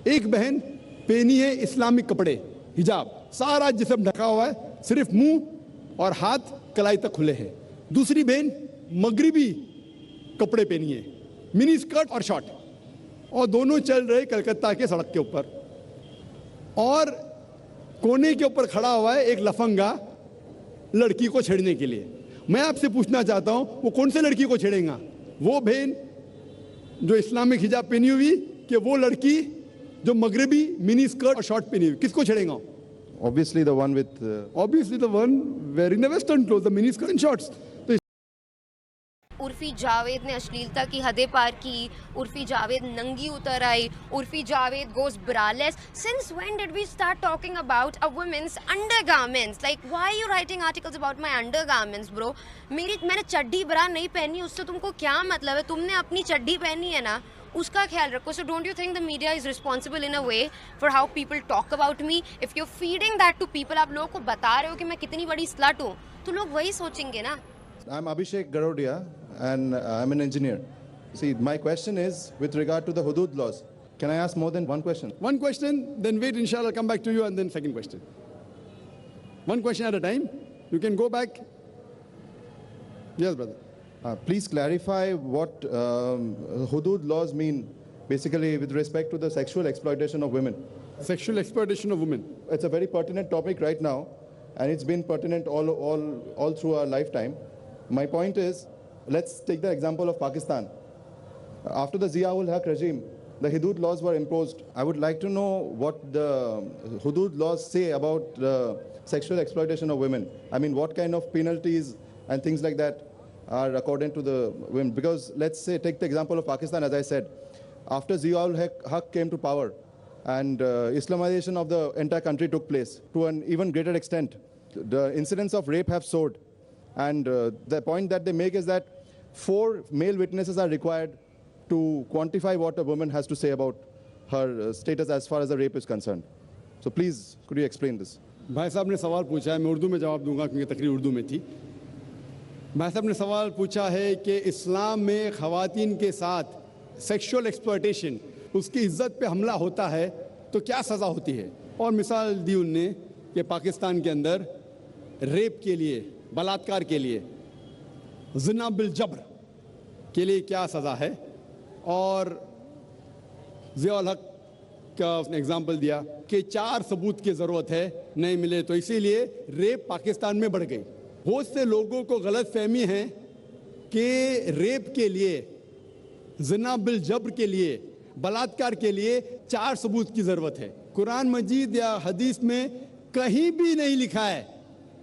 एक बहन पहनी है इस्लामिक कपड़े, हिजाब, सारा जिस्म ढका हुआ है, सिर्फ मुंह और हाथ कलाई तक खुले हैं। दूसरी बहन मगरिबी कपड़े पहनी है, मिनी स्कर्ट और शॉर्ट, और दोनों चल रहे कलकत्ता के सड़क के ऊपर, और कोने के ऊपर खड़ा हुआ है एक लफंगा लड़की को छेड़ने के लिए। मैं आपसे पूछना चाहता हूं, वो कौन से लड़की को छेड़ेगा? वो बहन जो इस्लामिक हिजाब पहनी हुई, कि वो लड़की जो मगरिबी मिनी स्कर्ट और शॉर्ट पहनी हुई? किसको छेड़ेगा? Obviously the one with Obviously the one wearing the western clothes, the mini skirt and shorts. Urfi Javed ने अश्लीलता की हदें पार की, उर्फी जावेद नंगी उतर आई, Urfi Javed goes braless. Since when did we start talking about a woman's undergarments? Like, why are you writing articles about my undergarments, bro? मैंने चड्डी बरा नहीं पहनी, उससे तुमको क्या मतलब है? तुमने अपनी चड्डी पहनी है ना, उसका ख्याल रखो. So don't you think the media is responsible in a way for how people talk about me? If you're feeding that to people, आप लोगों को बता रहे हो कि मैं कितनी बड़ी slut हूँ, तो लोग वही सोचेंगे ना. I'm Abhishek Garodia and I'm an engineer. See, my question is with regard to the hudud laws. Can I ask more than one question? One question, then wait, inshallah, I'll come back to you, and then second question. One question at a time. You can go back. Yes, brother. Please clarify what hudud laws mean, basically with respect to the sexual exploitation of women. Sexual exploitation of women. It's a very pertinent topic right now, and it's been pertinent all through our lifetime. My point is, let's take the example of Pakistan. After the Zia-ul Haq regime, the hudud laws were imposed. I would like to know what the hudud laws say about sexual exploitation of women. I mean, what kind of penalties and things like that are according to the women? Because let's say, take the example of Pakistan, as I said, after Zia-ul Haq came to power and Islamization of the entire country took place to an even greater extent, the incidents of rape have soared. And the point that they make is that 4 male witnesses are required to quantify what a woman has to say about her status as far as the rape is concerned. So please, could you explain this? भाई साहब ने सवाल पूछा है, मैं उर्दू में जवाब दूंगा क्योंकि तकरीर उर्दू में थी. भाई साहब ने सवाल पूछा है कि इस्लाम में ख़वातीन के साथ सेक्सुअल एक्सप्लॉयटेशन, उसकी इज्जत पे हमला होता है तो क्या सज़ा होती है. और मिसाल दी उनने कि पाकिस्तान के अंदर रेप के लिए, बलात्कार के लिए, ज़िना बिल जबर के लिए क्या सज़ा है. और ज़िया-उल हक का उसने एग्जाम्पल दिया कि 4 सबूत की ज़रूरत है, नहीं मिले तो इसीलिए रेप पाकिस्तान में बढ़ गई. बहुत से लोगों को गलत फहमी है कि रेप के लिए, ज़िना बिल जबर के लिए, बलात्कार के लिए 4 सबूत की ज़रूरत है. कुरान मजीद या हदीस में कहीं भी नहीं लिखा है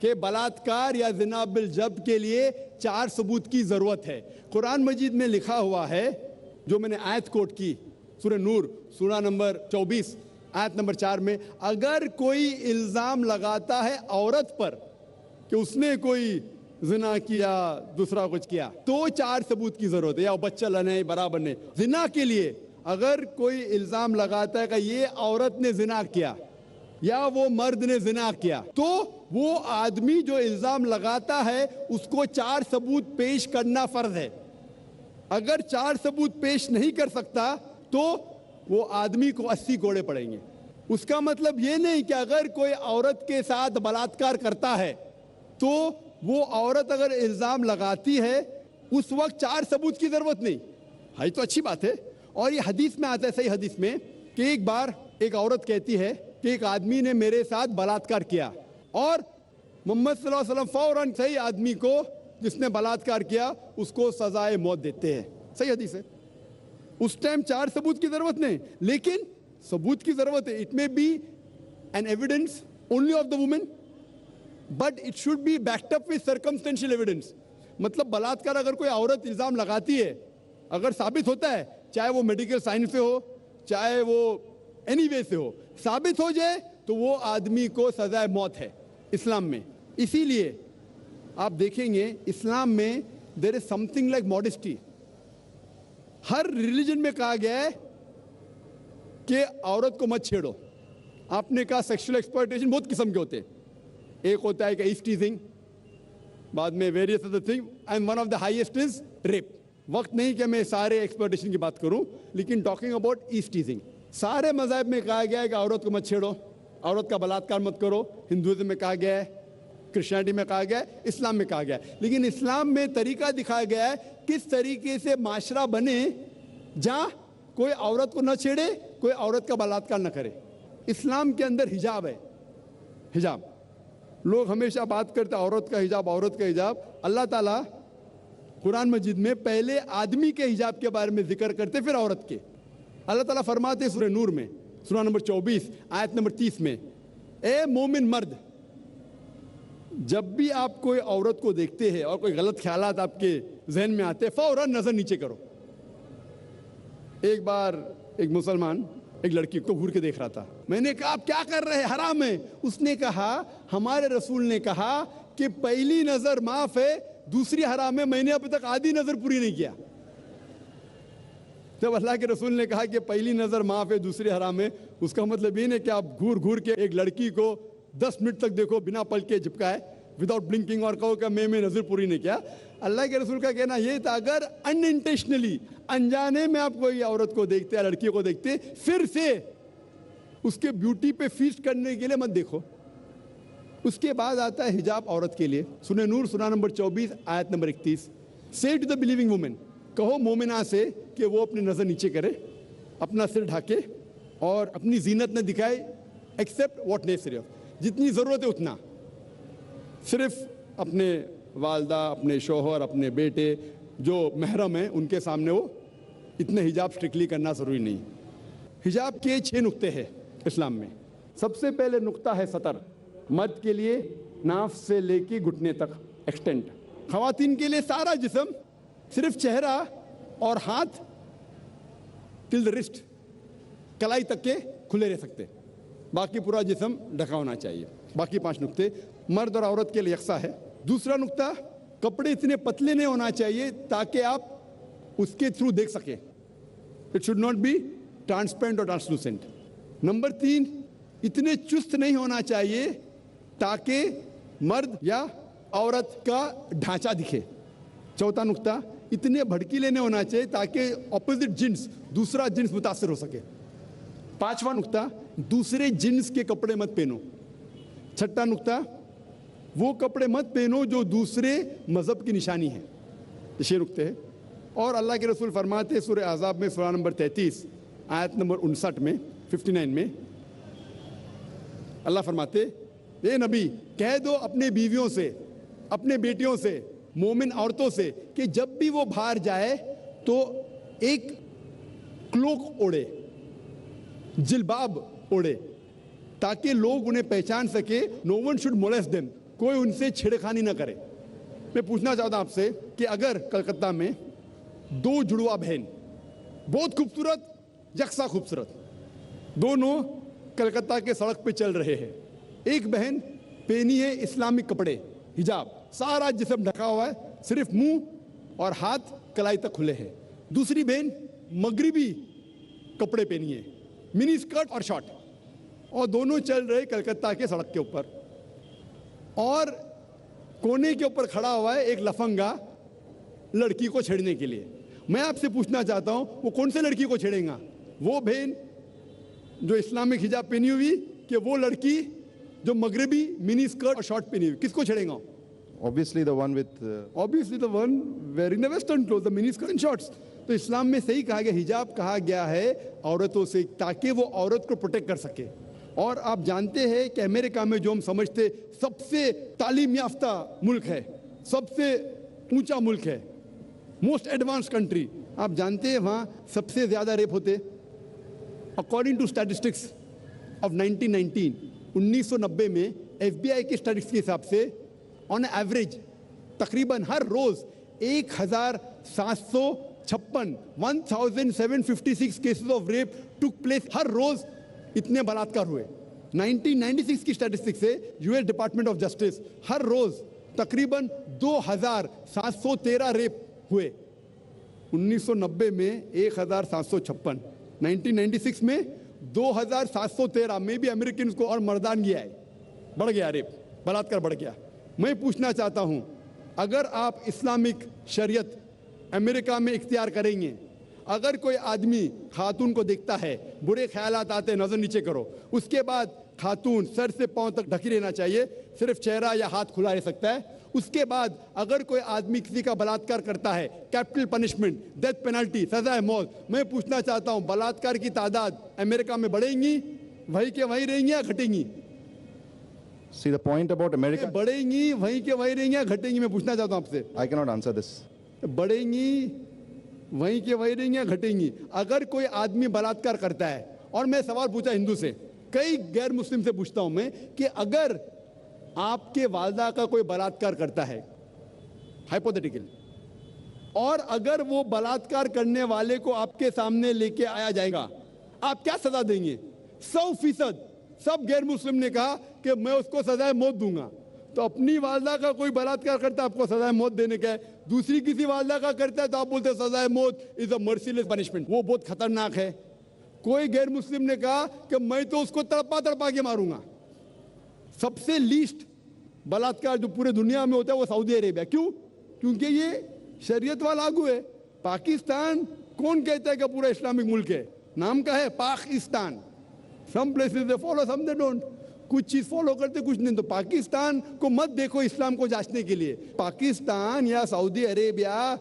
कि बलात्कार या ज़िना बिल जबर के लिए 4 सबूत की ज़रूरत है. कुरान मजीद में लिखा हुआ है, जो मैंने आयत कोट की, सूरह नूर सूरा नंबर 24 आयत नंबर 4 में, अगर कोई इल्ज़ाम लगाता है औरत पर कि उसने कोई जिना किया, दूसरा कुछ किया, तो 4 सबूत की ज़रूरत है. या बच्चा लाने बराबर नहीं. जिना के लिए अगर कोई इल्ज़ाम लगाता है कि ये औरत ने जिना किया या वो मर्द ने जिना किया, तो वो आदमी जो इल्ज़ाम लगाता है उसको 4 सबूत पेश करना फ़र्ज है. अगर 4 सबूत पेश नहीं कर सकता तो वो आदमी को 80 कोड़े पड़ेंगे. उसका मतलब ये नहीं कि अगर कोई औरत के साथ बलात्कार करता है तो वो औरत अगर इल्ज़ाम लगाती है उस वक्त 4 सबूत की ज़रूरत नहीं है. तो अच्छी बात है. और ये हदीस में आता है, सही हदीस में, कि एक बार एक औरत कहती है कि एक आदमी ने मेरे साथ बलात्कार किया, और मोहम्मद सल्लल्लाहु अलैहि वसल्लम फौरन सही आदमी को जिसने बलात्कार किया उसको सजाए मौत देते हैं. सही हदीस है. उस टाइम 4 सबूत की ज़रूरत नहीं, लेकिन सबूत की ज़रूरत है. It may be an evidence only of the women, but it should be backed up with circumstantial evidence. मतलब बलात्कार अगर कोई औरत इल्ज़ाम लगाती है, अगर साबित होता है, चाहे वो मेडिकल साइंस से हो, चाहे वो एनी वे से हो, साबित हो जाए तो वो आदमी को सजाए मौत है इस्लाम में. इसीलिए आप देखेंगे इस्लाम में there is something like modesty. हर रिलीजन में कहा गया है कि औरत को मत छेड़ो. आपने कहा सेक्सुअल एक्सप्लॉयटेशन बहुत किस्म के होते हैं. एक होता है कि ईज टीजिंग, बाद में various other thing, and one of the highest is rape. वक्त नहीं कि मैं सारे एक्सप्लॉयटेशन की बात करूं, लेकिन टॉकिंग अबाउट ईज टीजिंग, सारे मज़हब में कहा गया है कि औरत को मत छेड़ो, औरत का बलात्कार मत करो। हिंदुइज्म में कहा गया है, क्रिश्चियनिटी में कहा गया है, इस्लाम में कहा गया है। लेकिन इस्लाम में तरीका दिखाया गया है किस तरीके से माशरा बने जहाँ कोई औरत को न छेड़े, कोई औरत का बलात्कार न करे। इस्लाम के अंदर हिजाब है। हिजाब, लोग हमेशा बात करते हैं औरत का हिजाब, औरत का हिजाब। अल्लाह ताला कुरान मजीद में पहले आदमी के हिजाब के बारे में जिक्र करते, फिर औरत के। अल्लाह ताला फरमाते सूरह नूर में, सूरह नंबर 24 आयत नंबर 30 में, ए मोमिन मर्द, जब भी आप कोई औरत को देखते हैं और कोई गलत ख्यालात आपके जहन में आते हैं, फौरन नजर नीचे करो। एक बार एक मुसलमान एक लड़की को घूर के देख रहा था। मैंने कहा आप क्या कर रहे हैं, हराम है। उसने कहा हमारे रसूल ने कहा कि पहली नजर माफ है, दूसरी हराम है। मैंने अभी तक आधी नजर पूरी नहीं किया। जब अल्लाह के रसूल ने कहा कि पहली नजर माफ है, दूसरी हराम है, उसका मतलब ये नहीं कि आप घूर घूर के एक लड़की को 10 मिनट तक देखो बिना पलक के झपकाए, विदाउट ब्लिंकिंग, और कहो कि मैं नजर पूरी नहीं किया। अल्लाह के रसूल का कहना ये था अगर अनइंटेंशनली, अनजाने में आप कोई औरत को देखते या लड़की को देखते, फिर से उसके ब्यूटी पे फीस्ट करने के लिए मत देखो। उसके बाद आता है हिजाब औरत के लिए। सूरह नूर सूरह नंबर 24 आयत नंबर 31, से टू द बिलीविंग वुमेन, कहो मोमिना से कि वो अपनी नजर नीचे करे, अपना सिर ढाके और अपनी जीनत न दिखाए, एक्सेप्ट व्हाट नेसेसरी, जितनी जरूरत है उतना। सिर्फ अपने वालदा, अपने शोहर, अपने बेटे जो महरम हैं उनके सामने वो इतने हिजाब स्ट्रिक्टली करना ज़रूरी नहीं। हिजाब के 6 नुक्ते हैं इस्लाम में। सबसे पहले नुक्ता है सतर, मर्द के लिए नाफ से लेके घुटने तक एक्सटेंट, खवातीन के लिए सारा जिस्म, सिर्फ चेहरा और हाथ टिल द रिस्ट, कलाई तक के खुले रह सकते, बाकी पूरा जिस्म ढका होना चाहिए। बाकी 5 नुक्ते मर्द और औरत के लिए यकसा है। दूसरा नुक्ता, कपड़े इतने पतले नहीं होना चाहिए ताकि आप उसके थ्रू देख सके, it should not be transparent और ट्रांसलूसेंट। नंबर 3, इतने चुस्त नहीं होना चाहिए ताकि मर्द या औरत का ढांचा दिखे। चौथा नुक्ता, इतने भड़कीले नहीं होना चाहिए ताकि ऑपोजिट जिन्स, दूसरा जिन्स मुतासर हो सके। 5वां नुक्ता, दूसरे जिन्स के कपड़े मत पहनो। 6ठा नुक्ता, वो कपड़े मत पहनो जो दूसरे मजहब की निशानी है। ये 6 नुक्ते हैं। और अल्लाह के रसूल फरमाते सूरह अहज़ाब में सूरह नंबर 33 आयत नंबर 59 में, 59 में अल्लाह फरमाते, ए नबी कह दो अपने बीवियों से, अपने बेटियों से, मोमिन औरतों से कि जब भी वो बाहर जाए तो एक क्लोक ओढ़े, जिलबाब ओढ़े, ताकि लोग उन्हें पहचान सके। No one should molest them, कोई उनसे छेड़खानी ना करे। मैं पूछना चाहता हूं आपसे कि अगर कलकत्ता में 2 जुड़वा बहन, बहुत खूबसूरत, यकसा खूबसूरत, दोनों कलकत्ता के सड़क पे चल रहे हैं, एक बहन पहनी है इस्लामिक कपड़े, हिजाब, सारा जिस्म ढका हुआ है, सिर्फ मुंह और हाथ कलाई तक खुले हैं। दूसरी बहन मगरिबी कपड़े पहनी है, मिनी स्कर्ट और शॉर्ट, और दोनों चल रहे कलकत्ता के सड़क के ऊपर, और कोने के ऊपर खड़ा हुआ है एक लफंगा लड़की को छेड़ने के लिए। मैं आपसे पूछना चाहता हूं वो कौन से लड़की को छेड़ेगा, वो बहन जो इस्लामिक हिजाब पहनी हुई कि वो लड़की जो मगरिबी मिनी स्कर्ट और शॉर्ट पहनी हुई, किसको छेड़ेगा? Obviously the one with obviously the one wearing the western clothes, the mini skirt and shorts. तो इस्लाम में सही कहा गया, हिजाब कहा गया है औरतों से ताकि वो औरत को प्रोटेक्ट कर सके। और आप जानते हैं कि अमेरिका में जो हम समझते सबसे तालीम याफ्ता मुल्क है, सबसे ऊंचा मुल्क है, मोस्ट एडवांस कंट्री, आप जानते हैं वहाँ सबसे ज़्यादा रेप होते। अकॉर्डिंग टू स्टैटिस्टिक्स ऑफ 1990 में FBI की स्टैटिस्टिक्स के हिसाब से ऑन एवरेज तकरीबन हर रोज 1756 cases of rape took place. हर रोज इतने बलात्कार हुए। 1996 की स्टैटिस्टिक्स से US डिपार्टमेंट ऑफ जस्टिस, हर रोज तकरीबन 2713 रेप हुए। 1990 में 1756, 1996 में 2713 में भी अमेरिकन को और मर्दानगी आई, बढ़ गया रेप, बलात्कार बढ़ गया। मैं पूछना चाहता हूं, अगर आप इस्लामिक शरीयत अमेरिका में इख्तियार करेंगे, अगर कोई आदमी खातून को देखता है, बुरे ख्यालात आते, नजर नीचे करो, उसके बाद खातून सर से पांव तक ढकी रहना चाहिए, सिर्फ चेहरा या हाथ खुला रह सकता है। उसके बाद अगर कोई आदमी किसी का बलात्कार करता है, कैपिटल पनिशमेंट, डेथ पेनल्टी, सजा मौत। मैं पूछना चाहता हूं, बलात्कार की तादाद अमेरिका में बढ़ेंगी, वहीं के वहीं रहेंगी या घटेंगी? See the point about America. बढ़ेंगी, वहीं के वहीं रहेंगी या घटेंगी? मैं पूछना चाहता हूं आपसे। I cannot answer this. बढ़ेंगी, वहीं के वहीं रहेंगी या घटेंगी? अगर कोई आदमी बलात्कार करता है, और मैं सवाल पूछा हिंदू से, कई गैर मुस्लिम से पूछता हूं मैं कि अगर आपके वालदा का कोई बलात्कार करता है, हाइपोथेटिकल, और अगर वो बलात्कार करने वाले को आपके सामने लेके आया जाएगा, आप क्या सजा देंगे? 100% सब गैर मुस्लिम ने कहा कि मैं उसको सजाए मौत दूंगा। तो अपनी वालदा का कोई बलात्कार करता है, आपको सजाए मौत देने का है। दूसरी किसी वालदा का करता है तो आप बोलते हैं सजाए मौत इज अ मर्सीलेस पनिशमेंट, वो बहुत खतरनाक है। कोई गैर मुस्लिम ने कहा कि मैं तो उसको तड़पा तड़पा के मारूंगा। सबसे लीस्ट बलात्कार जो पूरे दुनिया में होता है वो सऊदी अरेबिया। क्यों? क्योंकि ये शरीयत वाला लागू है। पाकिस्तान कौन कहता है कि पूरा इस्लामिक मुल्क है? नाम का है Pakistan. Some places they follow, some they don't. कुछ चीज फॉलो करते, कुछ नहीं। तो पाकिस्तान को मत देखो इस्लाम को जांचने के लिए। पाकिस्तान या सऊदी अरेबिया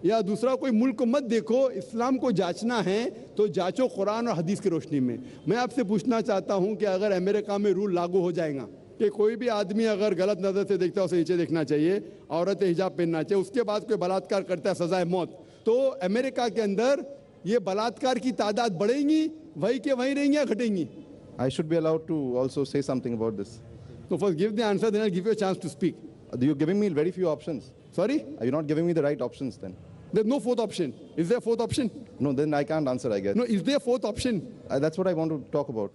या दूसरा कोई मुल्क को मत देखो, इस्लाम को जांचना है तो जांचो कुरान और हदीस की रोशनी में। मैं आपसे पूछना चाहता हूं कि अगर अमेरिका में रूल लागू हो जाएगा कि कोई भी आदमी अगर गलत नजर से देखता है उसे नीचे देखना चाहिए, औरत हिजाब पहनना चाहिए, उसके बाद कोई बलात्कार करता है सजाए मौत, तो अमेरिका के अंदर ये बलात्कार की तादाद बढ़ेंगी, वहीं के वहीं रहेंगी या घटेंगी? I should be allowed to also say something about this. So first give the answer, then I'll give you a chance to speak. You're giving me very few options. Sorry? Are you not giving me the right options then? There's no fourth option. Is there a fourth option? No, then I can't answer, I guess. No, is there a fourth option? That's what I want to talk about.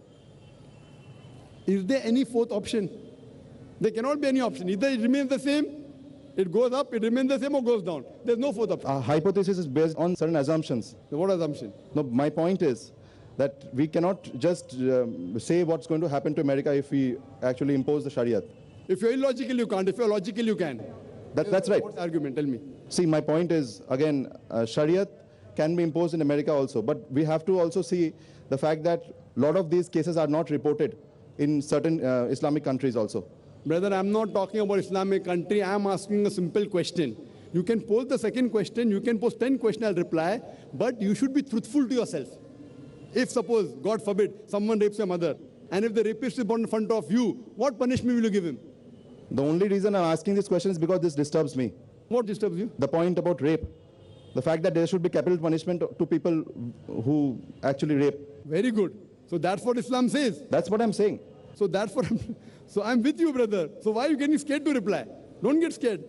Is there any fourth option? There cannot be any option. Either it remains the same, it goes up, it remains the same, or goes down. There's no fourth option. Our hypothesis is based on certain assumptions. So what assumption? No, my point is that we cannot just say what's going to happen to America if we actually impose the Sharia. If you're illogical, you can't. If you're logical, you can. That's right. What's the argument? Tell me. See, my point is, again, Sharia can be imposed in America also, but we have to also see the fact that a lot of these cases are not reported in certain Islamic countries also. Brother, I'm not talking about Islamic country. I'm asking a simple question. You can pose the second question. You can pose 10 questions, I'll reply. But you should be truthful to yourself. If suppose, God forbid, someone rapes your mother, and if the rapist is born in front of you, what punishment will you give him? The only reason I'm asking this question is because this disturbs me. What disturbs you? The point about rape. The fact that there should be capital punishment to people who actually rape. Very good. So that's what Islam says. That's what I'm saying. So that's what I'm with you, brother. So why are you getting scared to reply? Don't get scared.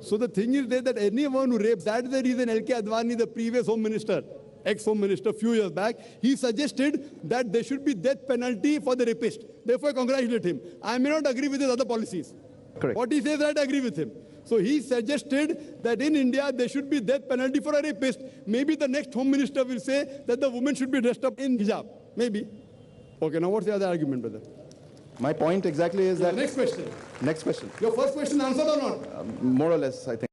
So the thing is that anyone who rapes, that is the reason L.K. Advani, the previous home minister, ex-home minister, few years back, he suggested that there should be death penalty for the rapist. Therefore, I congratulate him. I may not agree with his other policies. Correct. What he says, I agree with him. So he suggested that in India, there should be death penalty for a rapist. Maybe the next home minister will say that the woman should be dressed up in hijab. Maybe. Okay, now what's the other argument, brother? My point exactly is that... Next question. Next question. Your first question answered or not? More or less, I think.